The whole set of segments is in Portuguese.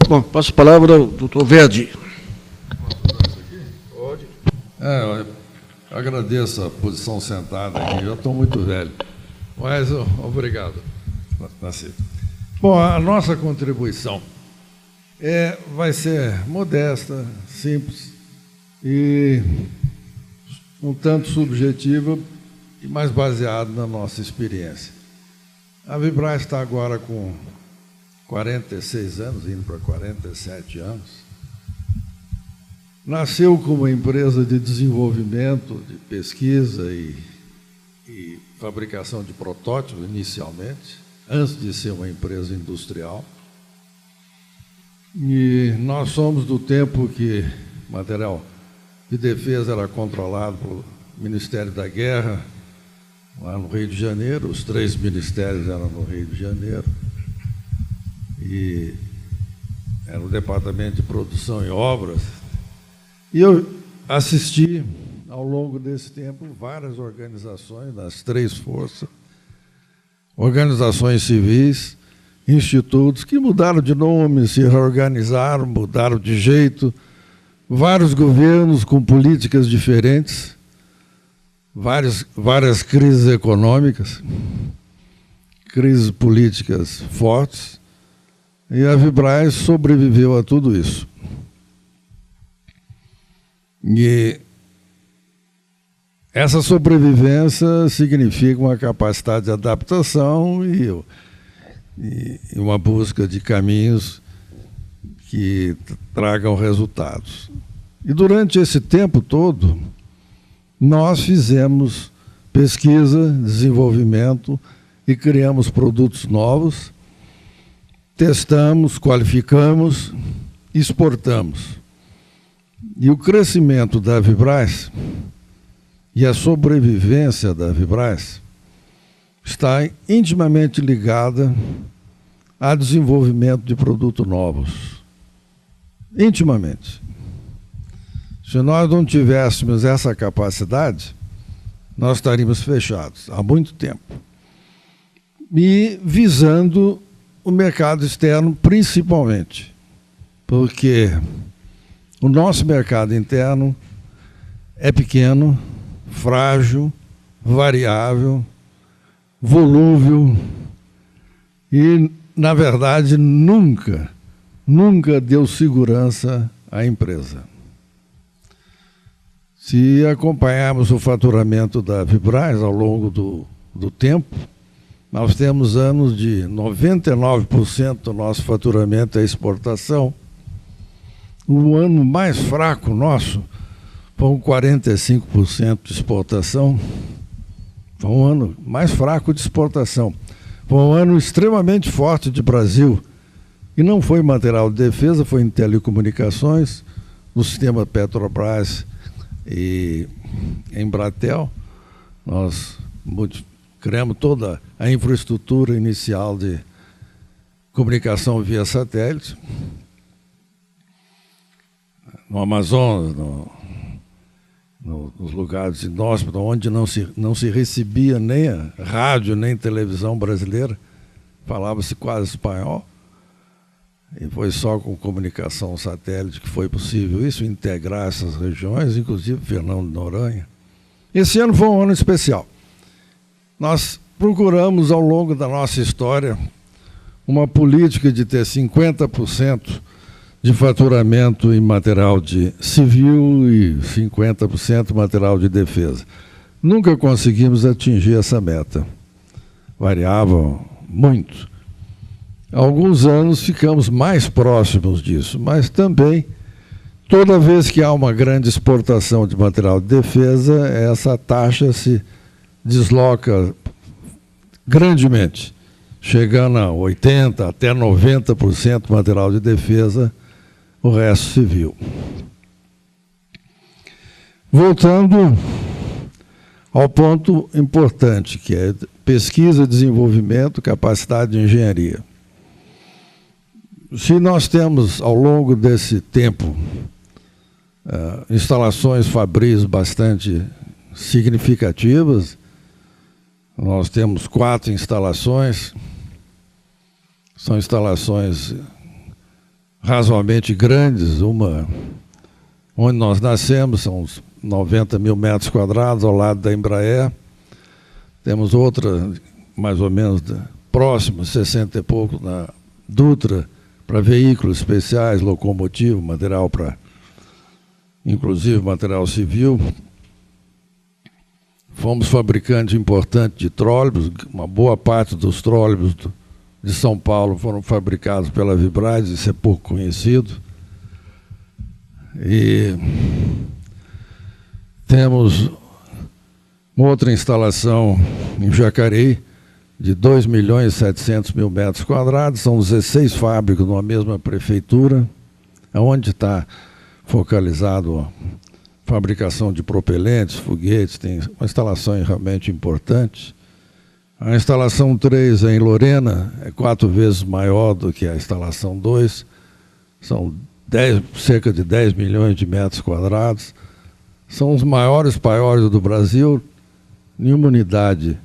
Bom, passo a palavra ao doutor Verdi. Eu agradeço a posição sentada aqui, eu estou muito velho, mas obrigado. Bom, a nossa contribuição vai ser modesta, simples e um tanto subjetiva e mais baseada na nossa experiência. A Vibraz está agora com 46 anos, indo para 47 anos. Nasceu como uma empresa de desenvolvimento, de pesquisa e fabricação de protótipos, inicialmente, antes de ser uma empresa industrial. E nós somos do tempo que material de defesa era controlado pelo Ministério da Guerra, lá no Rio de Janeiro, os 3 ministérios eram no Rio de Janeiro, e era o Departamento de Produção e Obras. E eu assisti, ao longo desse tempo, várias organizações, das 3 forças, organizações civis, institutos, que mudaram de nome, se reorganizaram, mudaram de jeito, vários governos com políticas diferentes, várias crises econômicas, crises políticas fortes, e a Vibraz sobreviveu a tudo isso. E essa sobrevivência significa uma capacidade de adaptação e uma busca de caminhos que tragam resultados. E durante esse tempo todo, nós fizemos pesquisa, desenvolvimento e criamos produtos novos, testamos, qualificamos, exportamos. E o crescimento da Vibraz e a sobrevivência da Vibraz está intimamente ligada ao desenvolvimento de produtos novos. Intimamente. Se nós não tivéssemos essa capacidade, nós estaríamos fechados há muito tempo. E visando o mercado externo principalmente, porque o nosso mercado interno é pequeno, frágil, variável, volúvel e, na verdade, nunca deu segurança à empresa. Se acompanharmos o faturamento da Vibraz ao longo do tempo, nós temos anos de 99% do nosso faturamento é exportação. O ano mais fraco nosso foi um 45% de exportação. Foi um ano mais fraco de exportação. Foi um ano extremamente forte de Brasil. E não foi material de defesa, foi em telecomunicações, no sistema Petrobras e Embratel. Nós criamos toda a infraestrutura inicial de comunicação via satélite. No Amazonas, nos lugares inóspitos, onde não se recebia nem a rádio, nem televisão brasileira, falava-se quase espanhol, e foi só com comunicação satélite que foi possível isso, integrar essas regiões, inclusive Fernando de Noronha. Esse ano foi um ano especial. Nós procuramos, ao longo da nossa história, uma política de ter 50% de faturamento em material de civil e 50% material de defesa. Nunca conseguimos atingir essa meta. Variava muito. Há alguns anos ficamos mais próximos disso, mas também, toda vez que há uma grande exportação de material de defesa, essa taxa se desloca grandemente, chegando a 80% até 90% material de defesa, o resto civil. Voltando ao ponto importante, que é pesquisa, desenvolvimento, capacidade de engenharia. Se nós temos, ao longo desse tempo, instalações fabris bastante significativas, nós temos 4 instalações, São instalações razoavelmente grandes, uma onde nós nascemos, são uns 90 mil metros quadrados ao lado da Embraer. Temos outra, mais ou menos, próxima, 60 e pouco, na Dutra, para veículos especiais, locomotivo, material para, inclusive, material civil. Fomos fabricante importante de trólebus, uma boa parte dos trólebus de São Paulo foram fabricados pela Vibraz, isso é pouco conhecido. E temos uma outra instalação em Jacareí, de 2.700.000 metros quadrados, são 16 fábricas numa mesma prefeitura, onde está focalizado a fabricação de propelentes, foguetes, tem uma instalação realmente importante. A instalação 3 em Lorena é 4 vezes maior do que a instalação 2, são cerca de 10 milhões de metros quadrados, são os maiores paiórios do Brasil. Nenhuma unidade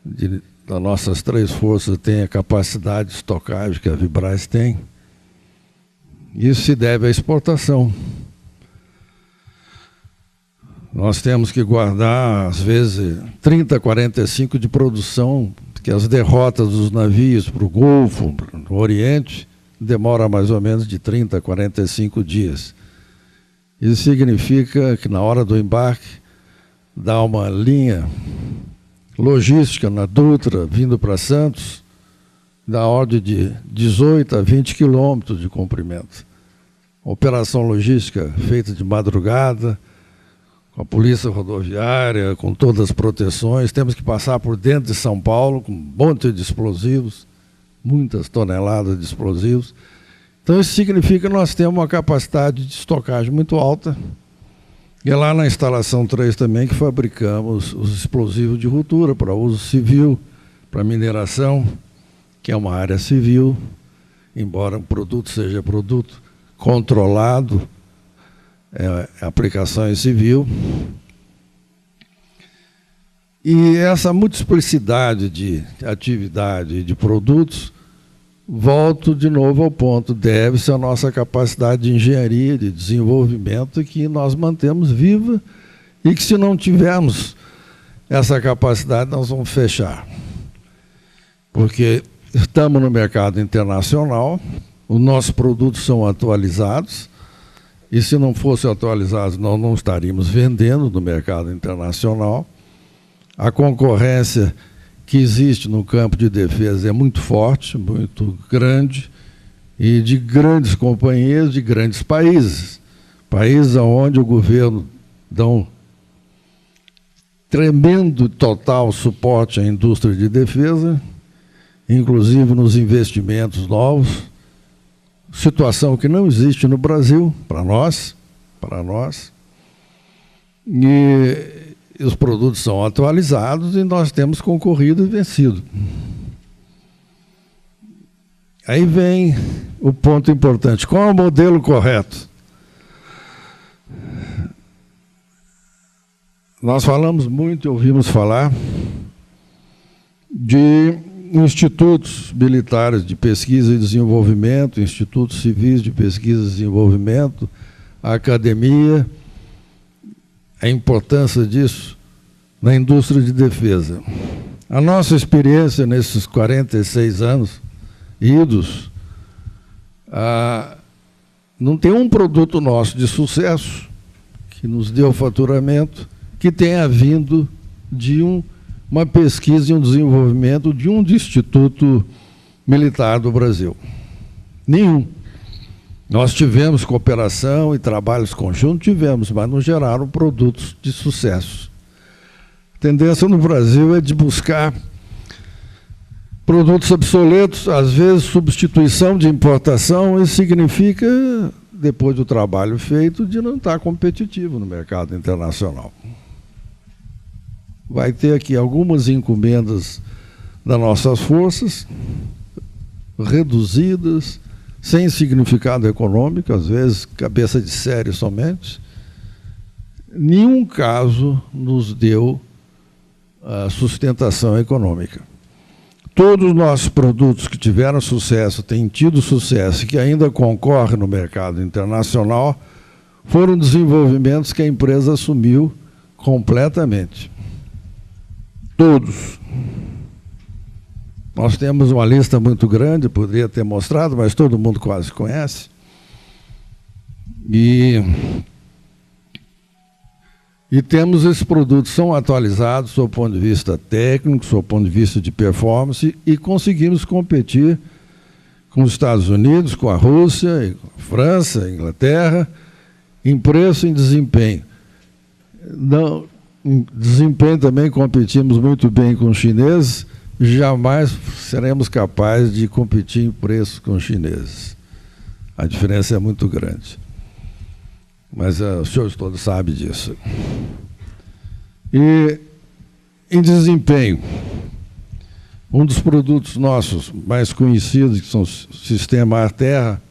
das nossas 3 forças tem a capacidade de estocagem que a Vibraz tem. Isso se deve à exportação. Nós temos que guardar, às vezes, 30, 45 de produção, porque as derrotas dos navios para o Golfo, para o Oriente, demora mais ou menos de 30 a 45 dias. Isso significa que na hora do embarque dá uma linha logística na Dutra, vindo para Santos, da ordem de 18 a 20 quilômetros de comprimento. Operação logística feita de madrugada, com a polícia rodoviária, com todas as proteções. Temos que passar por dentro de São Paulo com um monte de explosivos, muitas toneladas de explosivos. Então isso significa que nós temos uma capacidade de estocagem muito alta. E é lá na instalação 3 também que fabricamos os explosivos de ruptura para uso civil, para mineração, que é uma área civil, embora o produto seja produto controlado, aplicação em civil. E essa multiplicidade de atividade e de produtos, volto de novo ao ponto, deve-se à nossa capacidade de engenharia, de desenvolvimento, que nós mantemos viva e que, se não tivermos essa capacidade, nós vamos fechar. Porque estamos no mercado internacional, os nossos produtos são atualizados, e se não fossem atualizados, nós não estaríamos vendendo no mercado internacional. A concorrência que existe no campo de defesa é muito forte, muito grande, e de grandes companhias, de grandes países. Países onde o governo dá um tremendo total suporte à indústria de defesa, inclusive nos investimentos novos, situação que não existe no Brasil, para nós, e os produtos são atualizados e nós temos concorrido e vencido. Aí vem o ponto importante: qual é o modelo correto? Nós falamos muito e ouvimos falar de institutos militares de pesquisa e desenvolvimento, institutos civis de pesquisa e desenvolvimento, a academia, a importância disso na indústria de defesa. A nossa experiência nesses 46 anos idos, não tem um produto nosso de sucesso que nos deu faturamento que tenha vindo de uma pesquisa e um desenvolvimento de um instituto militar do Brasil. Nenhum. Nós tivemos cooperação e trabalhos conjuntos, mas não geraram produtos de sucesso. A tendência no Brasil é de buscar produtos obsoletos, às vezes substituição de importação, isso significa, depois do trabalho feito, de não estar competitivo no mercado internacional. Vai ter aqui algumas encomendas das nossas forças, reduzidas, sem significado econômico, às vezes cabeça de série somente. Nenhum caso nos deu a sustentação econômica. todos os nossos produtos que tiveram sucesso, têm tido sucesso e que ainda concorrem no mercado internacional, foram desenvolvimentos que a empresa assumiu completamente. Todos. Nós temos uma lista muito grande, poderia ter mostrado, mas todo mundo quase conhece. E temos esses produtos, são atualizados do ponto de vista técnico, do ponto de vista de performance, e conseguimos competir com os Estados Unidos, com a Rússia, com a França, a Inglaterra, em preço e em desempenho. Não, em desempenho também competimos muito bem com os chineses, jamais seremos capazes de competir em preço com os chineses. A diferença é muito grande. Mas os senhores todos sabem disso. E, em desempenho, um dos produtos nossos mais conhecidos, que são o sistema ar-terra,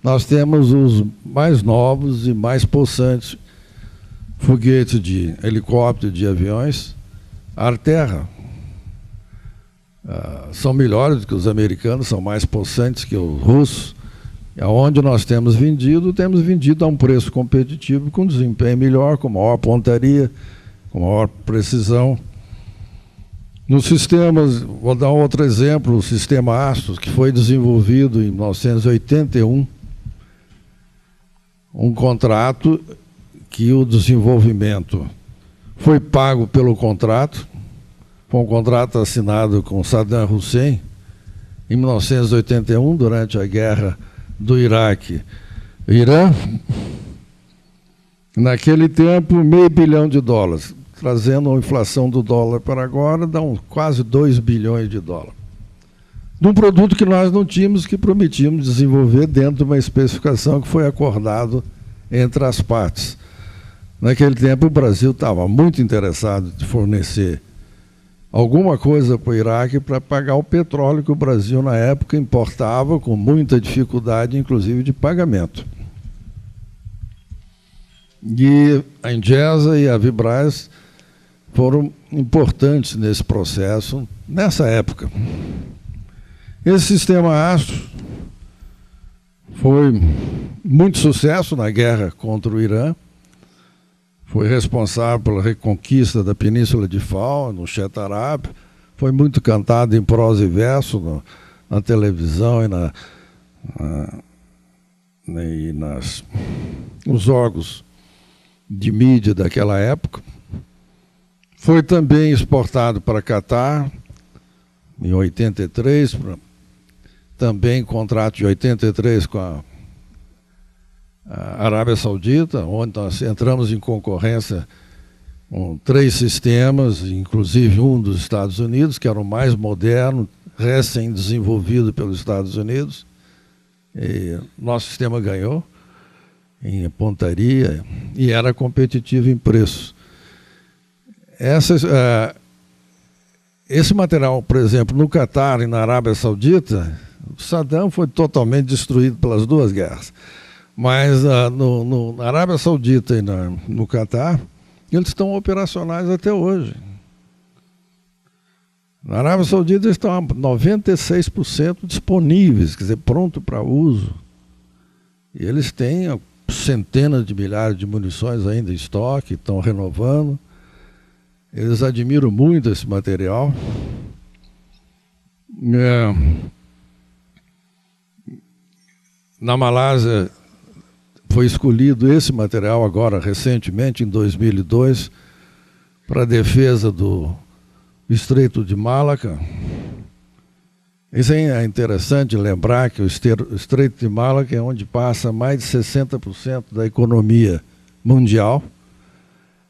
nós temos os mais novos e mais possantes foguetes de helicóptero, de aviões, ar-terra. São melhores do que os americanos, são mais possantes que os russos. Onde nós temos vendido a um preço competitivo, com desempenho melhor, com maior pontaria, com maior precisão. Nos sistemas, vou dar um outro exemplo, o sistema Astros, que foi desenvolvido em 1981, um contrato que o desenvolvimento foi pago pelo contrato, foi um contrato assinado com Saddam Hussein, em 1981, durante a guerra do Iraque e Irã, naquele tempo, $500 bilhão, trazendo a inflação do dólar para agora, dá quase $2 bilhões. De um produto que nós não tínhamos, que prometíamos desenvolver dentro de uma especificação que foi acordado entre as partes. Naquele tempo, o Brasil estava muito interessado em fornecer alguma coisa para o Iraque para pagar o petróleo que o Brasil, na época, importava com muita dificuldade, inclusive de pagamento. E a Engesa e a Vibraz foram importantes nesse processo, nessa época. Esse sistema Astros foi muito sucesso na guerra contra o Irã, foi responsável pela reconquista da Península de Fao, no Shetarab, foi muito cantado em prosa e verso na televisão e nos órgãos de mídia daquela época. Foi também exportado para Catar, em 83, também contrato de 83 com a Arábia Saudita, onde nós entramos em concorrência com 3 sistemas, inclusive um dos Estados Unidos, que era o mais moderno, recém-desenvolvido pelos Estados Unidos. E nosso sistema ganhou em pontaria e era competitivo em preço. Esse material, por exemplo, no Catar e na Arábia Saudita, o Saddam foi totalmente destruído pelas 2 guerras. Mas na Arábia Saudita e no Catar, eles estão operacionais até hoje. Na Arábia Saudita eles estão a 96% disponíveis, quer dizer, pronto para uso. E eles têm centenas de milhares de munições ainda em estoque, estão renovando. Eles admiram muito esse material. Na Malásia, foi escolhido esse material agora, recentemente, em 2002, para a defesa do Estreito de Malaca. Isso é interessante lembrar que o Estreito de Malaca é onde passa mais de 60% da economia mundial.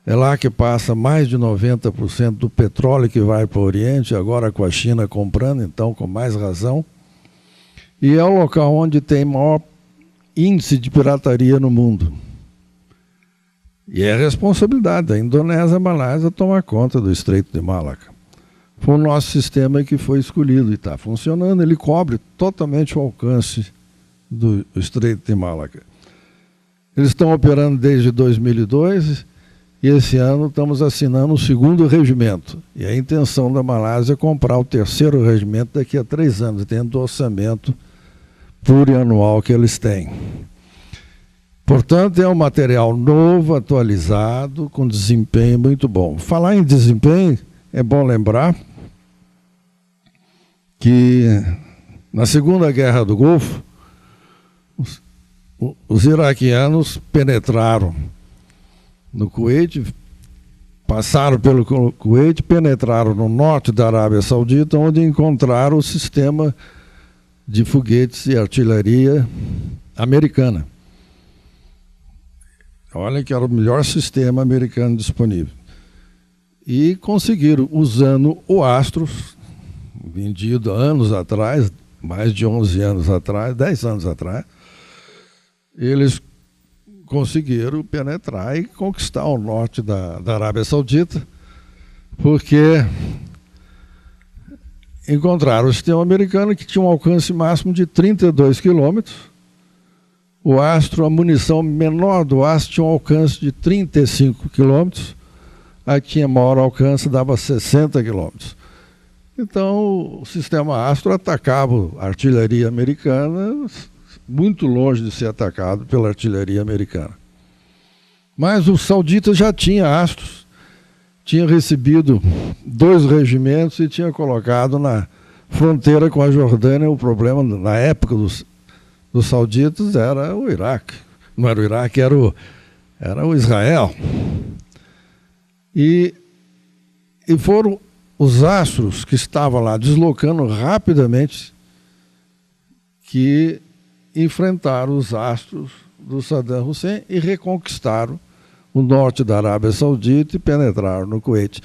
É lá que passa mais de 90% do petróleo que vai para o Oriente, agora com a China comprando, então com mais razão. E é o local onde tem maior índice de pirataria no mundo. E é responsabilidade da Indonésia e Malásia tomar conta do Estreito de Malaca. Foi o nosso sistema que foi escolhido e está funcionando, ele cobre totalmente o alcance do Estreito de Malaca. Eles estão operando desde 2002, e esse ano estamos assinando o 2º regimento. E a intenção da Malásia é comprar o 3º regimento daqui a 3 anos, dentro do orçamento plurianual que eles têm. Portanto, é um material novo, atualizado, com desempenho muito bom. Falar em desempenho, é bom lembrar que na Segunda Guerra do Golfo, os iraquianos penetraram no Kuwait, passaram pelo Kuwait, penetraram no norte da Arábia Saudita, onde encontraram o sistema de foguetes e artilharia americana. Olha que era o melhor sistema americano disponível. E conseguiram, usando o Astros, vendido anos atrás, mais de 11 anos atrás, 10 anos atrás, eles conseguiram penetrar e conquistar o norte da Arábia Saudita, porque encontraram o sistema americano que tinha um alcance máximo de 32 quilômetros. O Astro, a munição menor do Astro, tinha um alcance de 35 quilômetros. A que tinha maior alcance dava 60 quilômetros. Então, o sistema Astro atacava a artilharia americana, muito longe de ser atacado pela artilharia americana. Mas os sauditas já tinham Astros, tinha recebido 2 regimentos e tinha colocado na fronteira com a Jordânia. O problema, na época dos sauditas, era o Iraque. Não era o Iraque, era o Israel. E foram os Astros que estavam lá deslocando rapidamente que enfrentaram os Astros do Saddam Hussein e reconquistaram o norte da Arábia Saudita e penetraram no Kuwait.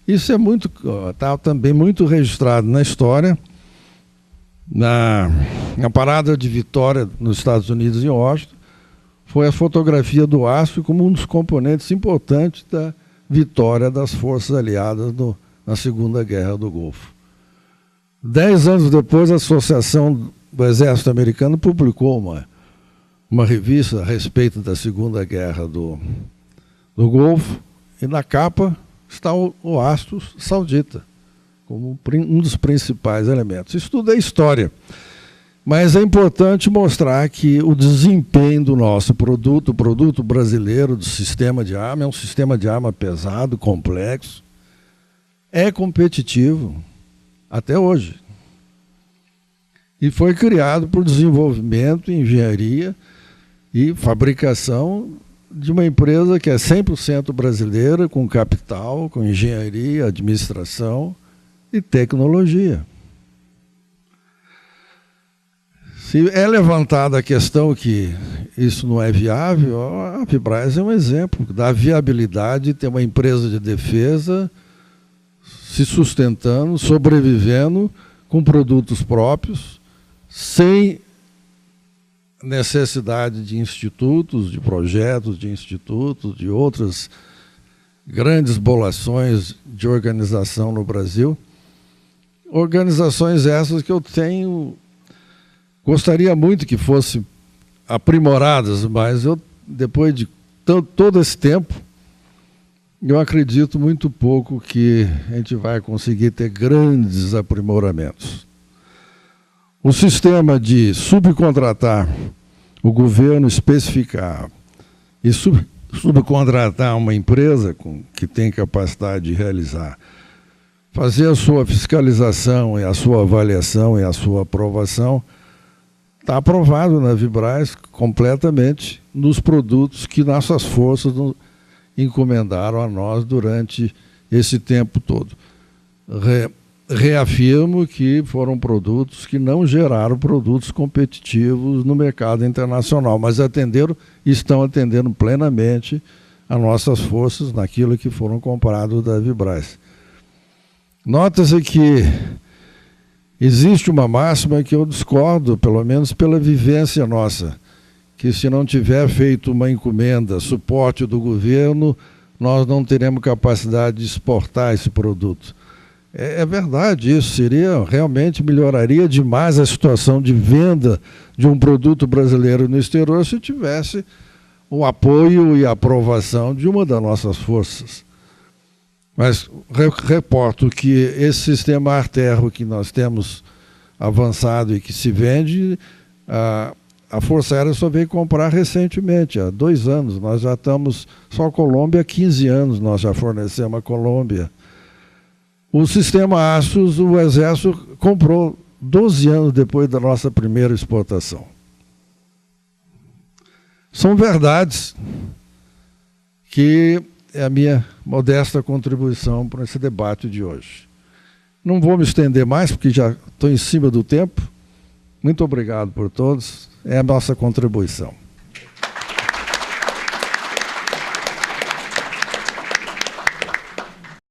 Isso é está também muito registrado na história. Na parada de Vitória, nos Estados Unidos, em Washington, foi a fotografia do Astro como um dos componentes importantes da vitória das forças aliadas na Segunda Guerra do Golfo. 10 anos depois, a Associação do Exército Americano publicou uma revista a respeito da Segunda Guerra do Golfo, e na capa está o Astro saudita, como um dos principais elementos. Isso tudo é história. Mas é importante mostrar que o desempenho do nosso produto, o produto brasileiro do sistema de arma, é um sistema de arma pesado, complexo, é competitivo até hoje. E foi criado por desenvolvimento, engenharia e fabricação de uma empresa que é 100% brasileira, com capital, com engenharia, administração e tecnologia. Se é levantada a questão que isso não é viável, a Vibraz é um exemplo da viabilidade de ter uma empresa de defesa se sustentando, sobrevivendo com produtos próprios, sem necessidade de institutos, de projetos de institutos, de outras grandes bolações de organização no Brasil. Organizações essas que eu gostaria muito que fossem aprimoradas, mas depois de todo esse tempo, eu acredito muito pouco que a gente vai conseguir ter grandes aprimoramentos. O sistema de subcontratar, o governo especificar e subcontratar uma empresa que tem capacidade de realizar, fazer a sua fiscalização e a sua avaliação e a sua aprovação, está aprovado na Vibraz completamente nos produtos que nossas forças encomendaram a nós durante esse tempo todo. Reafirmo que foram produtos que não geraram produtos competitivos no mercado internacional, mas estão atendendo plenamente as nossas forças naquilo que foram comprados da Vibraz. Nota-se que existe uma máxima que eu discordo, pelo menos pela vivência nossa, que se não tiver feito uma encomenda, suporte do governo, nós não teremos capacidade de exportar esse produto. É verdade isso, realmente melhoraria demais a situação de venda de um produto brasileiro no exterior se tivesse o apoio e a aprovação de uma das nossas forças. Mas reporto que esse sistema Arterro que nós temos avançado e que se vende, a Força Aérea só veio comprar recentemente, há 2 anos. Nós já estamos, só a Colômbia, há 15 anos nós já fornecemos a Colômbia. O sistema Astros, o Exército comprou 12 anos depois da nossa primeira exportação. São verdades que é a minha modesta contribuição para esse debate de hoje. Não vou me estender mais, porque já estou em cima do tempo. Muito obrigado por todos. É a nossa contribuição.